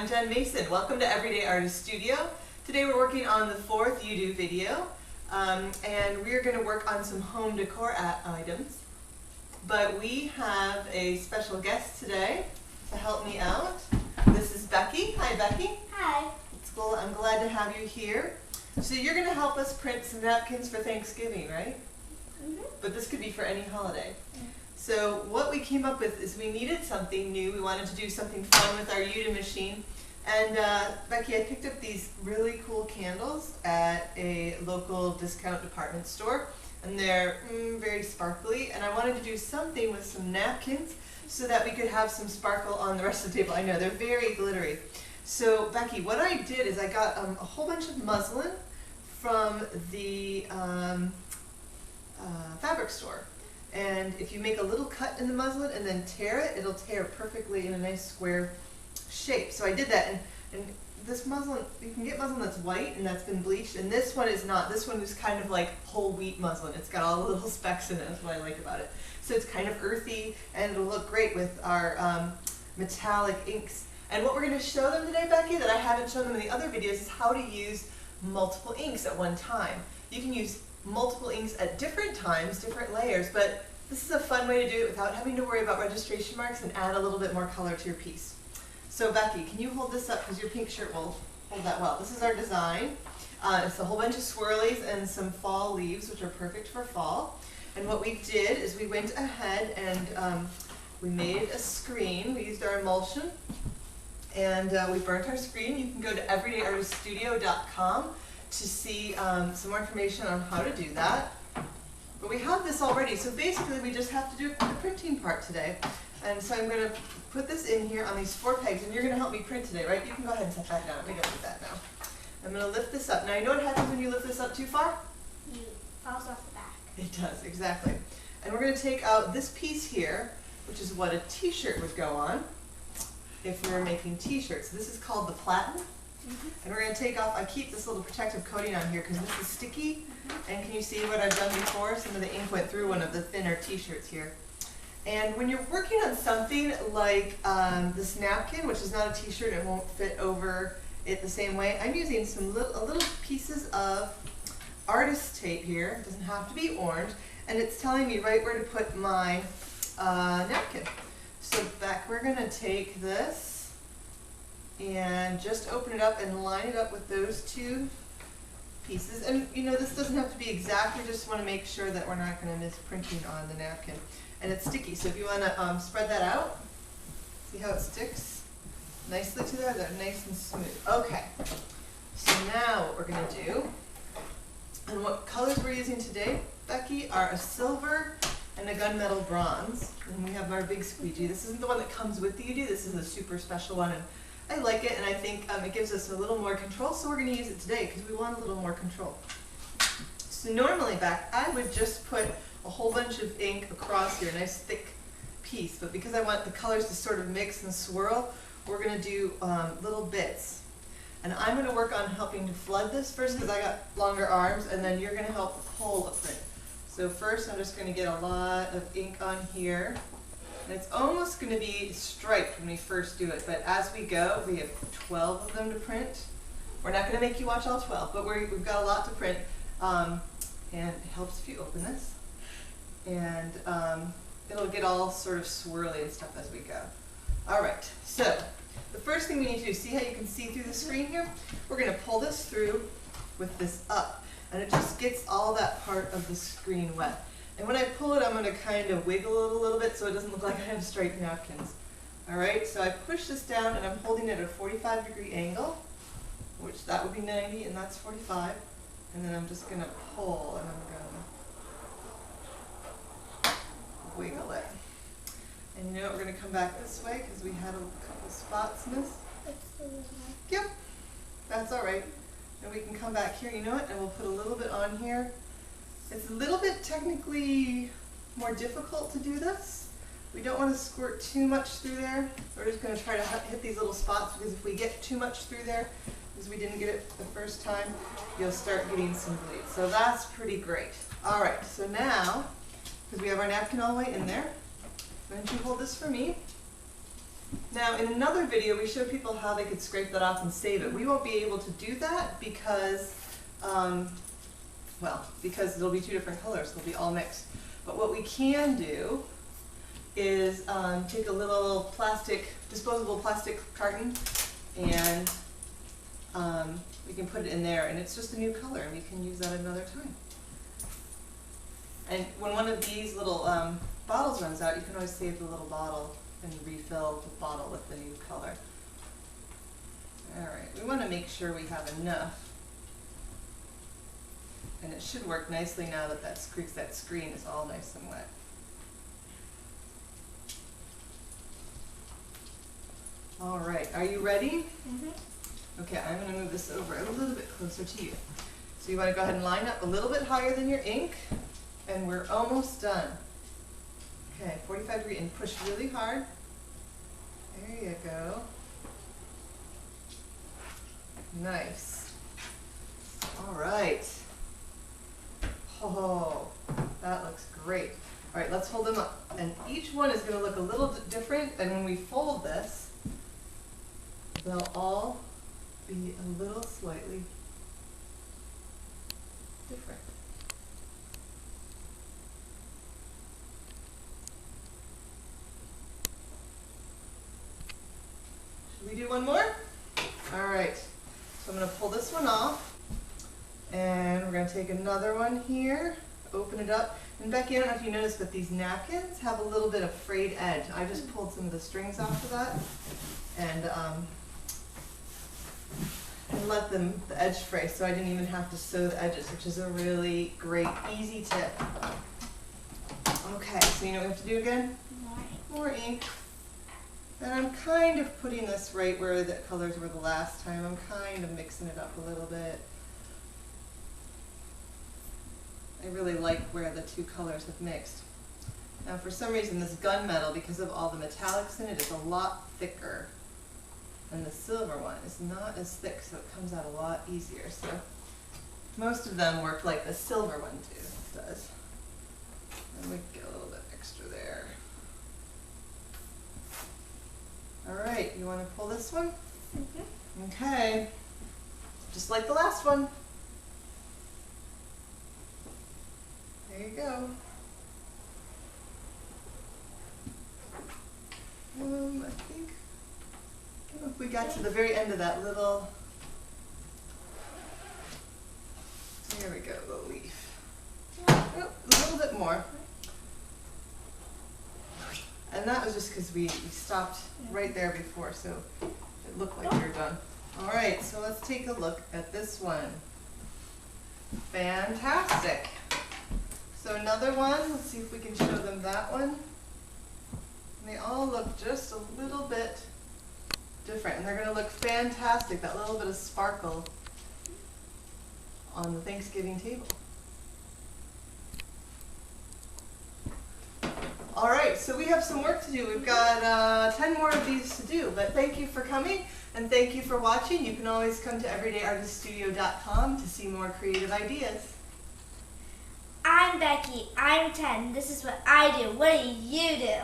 I'm Jenn Mason. Welcome to Everyday Artist Studio. Today we're working on the 4th Yudu video, and we're going to work on some home decor items. But we have a special guest today to help me out. This is Becky. Hi, Becky. Hi. It's cool. I'm glad to have you here. So you're going to help us print some napkins for Thanksgiving, right? Mm-hmm. But this could be for any holiday. So what we came up with is we needed something new. We wanted to do something fun with our Yudu machine. And Becky, I picked up these really cool candles at a local discount department store. And they're very sparkly. And I wanted to do something with some napkins so that we could have some sparkle on the rest of the table. I know, they're very glittery. So Becky, what I did is I got a whole bunch of muslin from the fabric store. And if you make a little cut in the muslin and then tear it, it'll tear perfectly in a nice square shape. So I did that, and this muslin, you can get muslin that's white and that's been bleached, and this one is not. This one is kind of like whole wheat muslin. It's got all the little specks in it. That's what I like about it. So it's kind of earthy, and it'll look great with our metallic inks. And what we're going to show them today, Becky, that I haven't shown them in the other videos, is how to use multiple inks at one time. You can use multiple inks at different times, different layers, but this is a fun way to do it without having to worry about registration marks and add a little bit more color to your piece. So Becky, can you hold this up because your pink shirt will hold that well. This is our design. It's a whole bunch of swirlies and some fall leaves, which are perfect for fall. And what we did is we went ahead and we made a screen. We used our emulsion and we burnt our screen. You can go to everydayartiststudio.com to see some more information on how to do that. But we have this already, so basically we just have to do the printing part today. And so I'm going to put this in here on these 4 pegs, and you're going to help me print today, right? You can go ahead and set that down. We don't need that now. I'm going to lift this up. Now you know what happens when you lift this up too far? It falls off the back. It does, exactly. And we're going to take out this piece here, which is what a t-shirt would go on if we were making t-shirts. This is called the platen. And we're going to take off, I keep this little protective coating on here because this is sticky. And can you see what I've done before? Some of the ink went through one of the thinner t-shirts here. And when you're working on something like this napkin, which is not a t-shirt, it won't fit over it the same way, I'm using some little pieces of artist tape here. It doesn't have to be orange. And it's telling me right where to put my napkin. So back, we're going to take this and just open it up and line it up with those 2 pieces. And you know, this doesn't have to be exact. We just want to make sure that we're not going to miss printing on the napkin. And it's sticky, so if you want to spread that out, see how it sticks nicely to there? They're nice and smooth. Okay, so now what we're going to do, and what colors we're using today, Becky, are a silver and a gunmetal bronze. And we have our big squeegee. This isn't the one that comes with the Yudu. This is a super special one. And I like it, and I think it gives us a little more control, so we're going to use it today because we want a little more control. So normally, I would just put a whole bunch of ink across here, a nice thick piece, but because I want the colors to sort of mix and swirl, we're going to do little bits. And I'm going to work on helping to flood this first because I got longer arms, and then you're going to help pull a print. So first I'm just going to get a lot of ink on here. And it's almost going to be striped when we first do it, but as we go, we have 12 of them to print. We're not going to make you watch all 12, but we've got a lot to print. And it helps if you open this. And it'll get all sort of swirly and stuff as we go. All right, so the first thing we need to do, see how you can see through the screen here? We're going to pull this through with this up, and it just gets all that part of the screen wet. And when I pull it, I'm going to kind of wiggle it a little bit so it doesn't look like I have straight napkins. All right, so I push this down and I'm holding it at a 45-degree angle, which that would be 90 and that's 45. And then I'm just going to pull and I'm going to wiggle it. And you know what, we're going to come back this way because we had a couple spots missed. Yep, that's all right. And we can come back here, you know what, and we'll put a little bit on here. It's a little bit technically more difficult to do this. We don't want to squirt too much through there. We're just going to try to hit these little spots because if we get too much through there, because we didn't get it the first time, you'll start getting some bleed. So that's pretty great. All right, so now, because we have our napkin all the way in there, why don't you hold this for me? Now in another video we showed people how they could scrape that off and save it. We won't be able to do that because, because there'll be two different colors, they'll be all mixed. But what we can do is take a little disposable plastic carton, and we can put it in there, and it's just a new color, and we can use that another time. And when one of these little bottles runs out, you can always save the little bottle and refill the bottle with the new color. Alright, we want to make sure we have enough. And it should work nicely now that that screen is all nice and wet. Alright, are you ready? Mm-hmm. Okay, I'm going to move this over a little bit closer to you. So you want to go ahead and line up a little bit higher than your ink, and we're almost done. Okay, 45 degree, and push really hard. There you go. Nice. Alright. Oh, that looks great. Alright, let's hold them up. And each one is going to look a little different, and when we fold this, they'll all be a little slightly different. Should we do one more? Alright, so I'm going to pull this one off, and we're going to take another one here, open it up. And Becky, I don't know if you noticed, but these napkins have a little bit of frayed edge. I just pulled some of the strings off of that, and let the edge fray, so I didn't even have to sew the edges, which is a really great, easy tip. Okay, so you know what we have to do again? More ink. And I'm kind of putting this right where the colors were the last time. I'm kind of mixing it up a little bit. I really like where the two colors have mixed. Now for some reason this gunmetal, because of all the metallics in it, is a lot thicker. And the silver one is not as thick, so it comes out a lot easier. So most of them work like the silver one does. And we get a little bit extra there. Alright, you want to pull this one? Mm-hmm. Okay. Just like the last one. There you go. I think, I don't know if we got to the very end of that little, there we go, the leaf. Oh, a little bit more. And that was just because we stopped right there before, so it looked like we were done. Alright, so let's take a look at this one. Fantastic. So another one, let's see if we can show them that one. And they all look just a little bit different, and they're going to look fantastic, that little bit of sparkle on the Thanksgiving table. Alright, so we have some work to do. We've got 10 more of these to do, but thank you for coming, and thank you for watching. You can always come to everydayartiststudio.com to see more creative ideas. I'm Becky. I'm 10. This is what I do. What do you do?